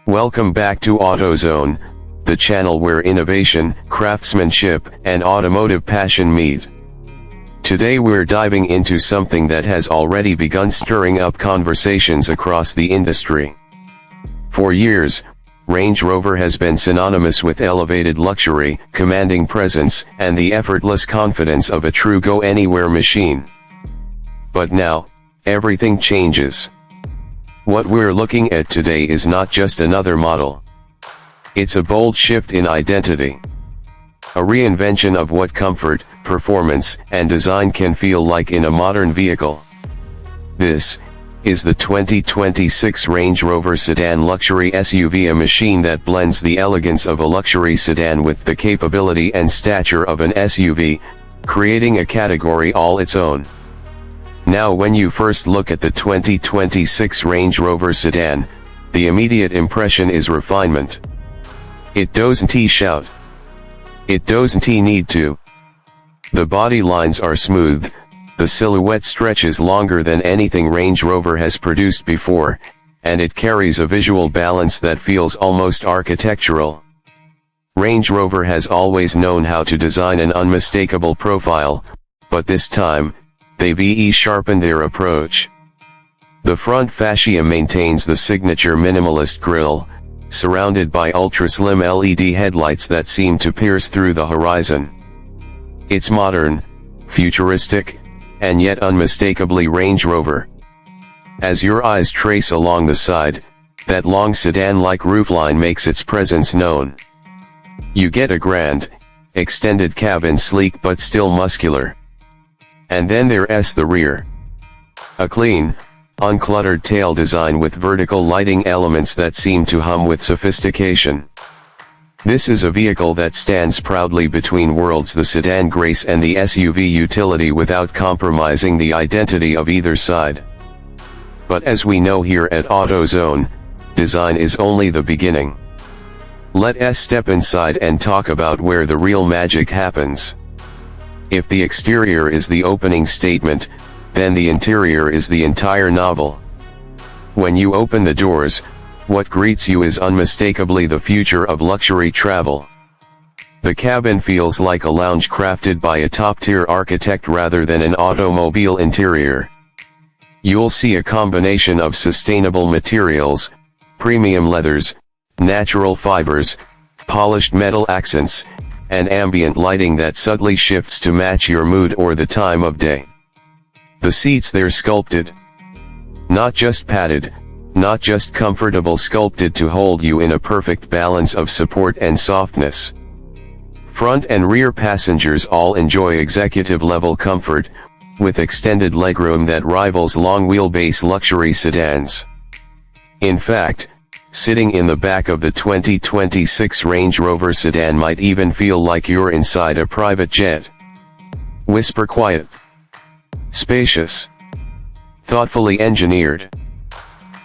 Welcome back to AutoZone, the channel where innovation, craftsmanship, and automotive passion meet. Today we're diving into something that has already begun stirring up conversations across the industry. For years, Range Rover has been synonymous with elevated luxury, commanding presence, and the effortless confidence of a true go-anywhere machine. But now, everything changes. What we're looking at today is not just another model. It's a bold shift in identity. A reinvention of what comfort, performance, and design can feel like in a modern vehicle. This is the 2026 Range Rover Sedan luxury SUV, a machine that blends the elegance of a luxury sedan with the capability and stature of an SUV, creating a category all its own. Now, when you first look at the 2026 Range Rover Sedan, the immediate impression is refinement. It doesn't shout. It doesn't need to. The body lines are smooth, the silhouette stretches longer than anything Range Rover has produced before, and it carries a visual balance that feels almost architectural. Range Rover has always known how to design an unmistakable profile, but this time, they've sharpened their approach. The front fascia maintains the signature minimalist grille, surrounded by ultra-slim LED headlights that seem to pierce through the horizon. It's modern, futuristic, and yet unmistakably Range Rover. As your eyes trace along the side, that long sedan-like roofline makes its presence known. You get a grand, extended cabin, sleek but still muscular. And then there's the rear. A clean, uncluttered tail design with vertical lighting elements that seem to hum with sophistication. This is a vehicle that stands proudly between worlds, the sedan grace and the SUV utility, without compromising the identity of either side. But as we know here at AutoZone, design is only the beginning. Let's step inside and talk about where the real magic happens. If the exterior is the opening statement, then the interior is the entire novel. When you open the doors, what greets you is unmistakably the future of luxury travel. The cabin feels like a lounge crafted by a top-tier architect rather than an automobile interior. You'll see a combination of sustainable materials, premium leathers, natural fibers, polished metal accents, and ambient lighting that subtly shifts to match your mood or the time of day. The seats, they're sculpted. Not just padded, not just comfortable, sculpted to hold you in a perfect balance of support and softness. Front and rear passengers all enjoy executive-level comfort, with extended legroom that rivals long-wheelbase luxury sedans. In fact, sitting in the back of the 2026 Range Rover Sedan might even feel like you're inside a private jet. Whisper quiet. Spacious. Thoughtfully engineered.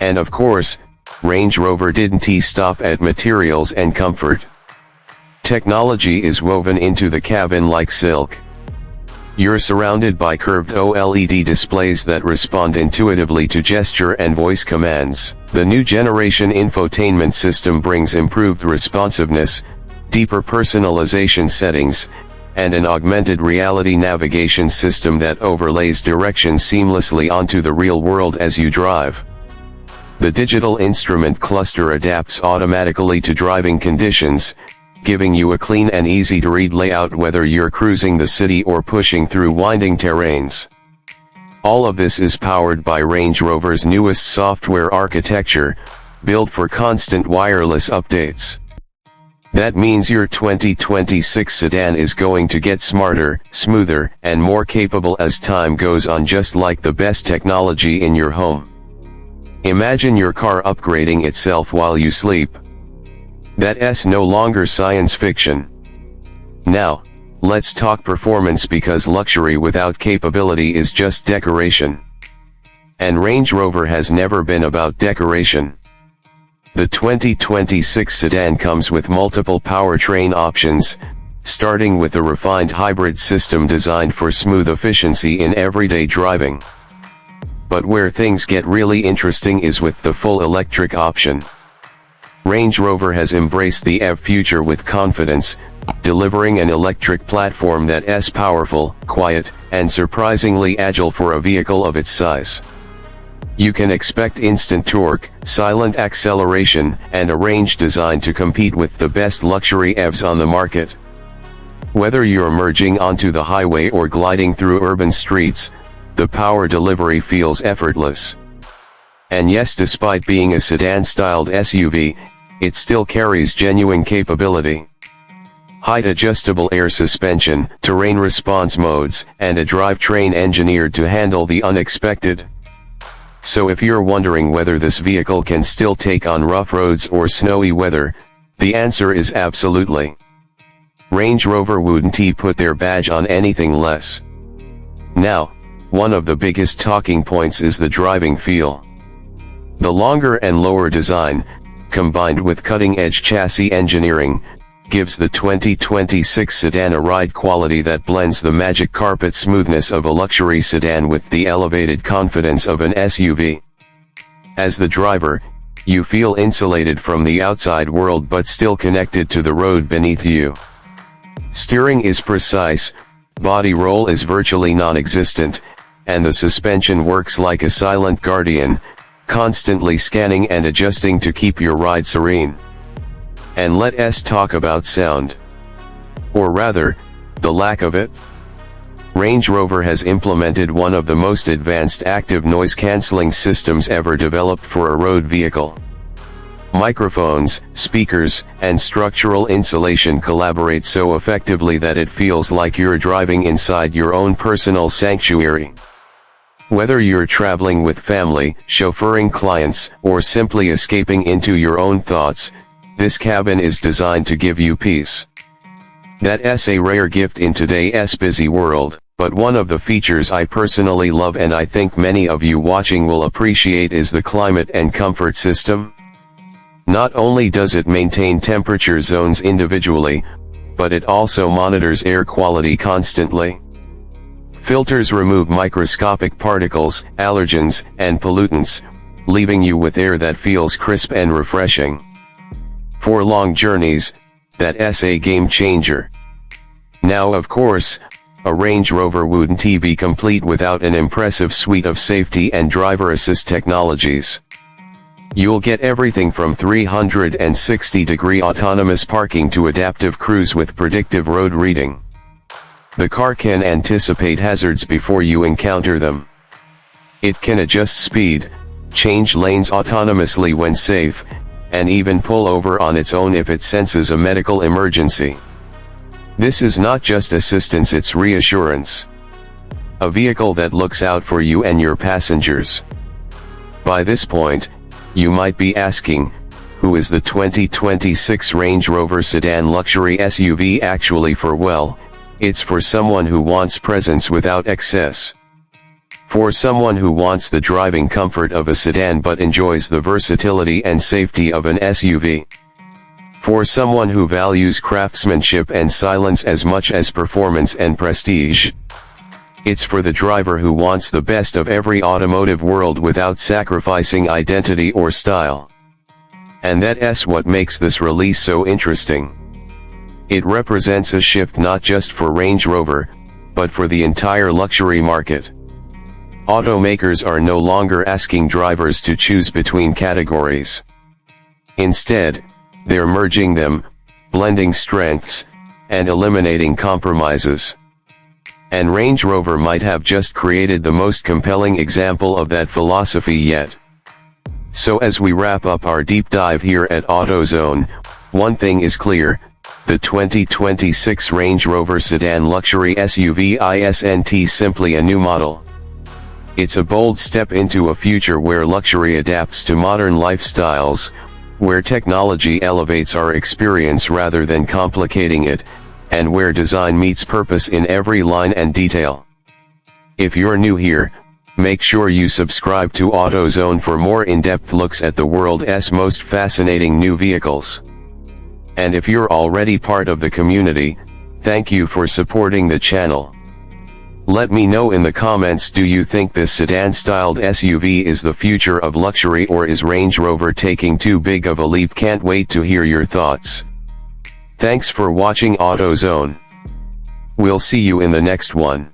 And of course, Range Rover didn't stop at materials and comfort. Technology is woven into the cabin like silk. You're surrounded by curved OLED displays that respond intuitively to gesture and voice commands. The new generation infotainment system brings improved responsiveness, deeper personalization settings, and an augmented reality navigation system that overlays directions seamlessly onto the real world as you drive. The digital instrument cluster adapts automatically to driving conditions, giving you a clean and easy-to-read layout whether you're cruising the city or pushing through winding terrains. All of this is powered by Range Rover's newest software architecture, built for constant wireless updates. That means your 2026 sedan is going to get smarter, smoother, and more capable as time goes on, just like the best technology in your home. Imagine your car upgrading itself while you sleep. That's no longer science fiction. Now, let's talk performance, because luxury without capability is just decoration. And Range Rover has never been about decoration. The 2026 sedan comes with multiple powertrain options, starting with a refined hybrid system designed for smooth efficiency in everyday driving. But where things get really interesting is with the full electric option. Range Rover has embraced the EV future with confidence, delivering an electric platform that is powerful, quiet, and surprisingly agile for a vehicle of its size. You can expect instant torque, silent acceleration, and a range designed to compete with the best luxury EVs on the market. Whether you're merging onto the highway or gliding through urban streets, the power delivery feels effortless. And yes, despite being a sedan-styled SUV, it still carries genuine capability. Height-adjustable air suspension, terrain response modes, and a drivetrain engineered to handle the unexpected. So if you're wondering whether this vehicle can still take on rough roads or snowy weather, the answer is absolutely. Range Rover wouldn't put their badge on anything less. Now, one of the biggest talking points is the driving feel. The longer and lower design, combined with cutting-edge chassis engineering, gives the 2026 sedan a ride quality that blends the magic carpet smoothness of a luxury sedan with the elevated confidence of an SUV. As the driver, you feel insulated from the outside world but still connected to the road beneath you. Steering is precise, body roll is virtually non-existent, and the suspension works like a silent guardian, constantly scanning and adjusting to keep your ride serene. And let's talk about sound. Or rather, the lack of it. Range Rover has implemented one of the most advanced active noise-canceling systems ever developed for a road vehicle. Microphones, speakers, and structural insulation collaborate so effectively that it feels like you're driving inside your own personal sanctuary. Whether you're traveling with family, chauffeuring clients, or simply escaping into your own thoughts, this cabin is designed to give you peace. That's a rare gift in today's busy world, but one of the features I personally love and I think many of you watching will appreciate is the climate and comfort system. Not only does it maintain temperature zones individually, but it also monitors air quality constantly. Filters remove microscopic particles, allergens, and pollutants, leaving you with air that feels crisp and refreshing. For long journeys, that's a game changer. Now of course, a Range Rover wouldn't be complete without an impressive suite of safety and driver assist technologies. You'll get everything from 360-degree autonomous parking to adaptive cruise with predictive road reading. The car can anticipate hazards before you encounter them. It can adjust speed, change lanes autonomously when safe, and even pull over on its own if it senses a medical emergency. This is not just assistance, it's reassurance. A vehicle that looks out for you and your passengers. By this point, you might be asking, who is the 2026 Range Rover Sedan luxury SUV actually for? Well, it's for someone who wants presence without excess. For someone who wants the driving comfort of a sedan but enjoys the versatility and safety of an SUV. For someone who values craftsmanship and silence as much as performance and prestige. It's for the driver who wants the best of every automotive world without sacrificing identity or style. And that's what makes this release so interesting. It represents a shift not just for Range Rover, but for the entire luxury market. Automakers are no longer asking drivers to choose between categories. Instead, they're merging them, blending strengths, and eliminating compromises. And Range Rover might have just created the most compelling example of that philosophy yet. So as we wrap up our deep dive here at AutoZone, one thing is clear: the 2026 Range Rover Sedan luxury SUV isn't simply a new model. It's a bold step into a future where luxury adapts to modern lifestyles, where technology elevates our experience rather than complicating it, and where design meets purpose in every line and detail. If you're new here, make sure you subscribe to AutoZone for more in-depth looks at the world's most fascinating new vehicles. And if you're already part of the community, thank you for supporting the channel. Let me know in the comments, do you think this sedan-styled SUV is the future of luxury, or is Range Rover taking too big of a leap? Can't wait to hear your thoughts. Thanks for watching AutoZone. We'll see you in the next one.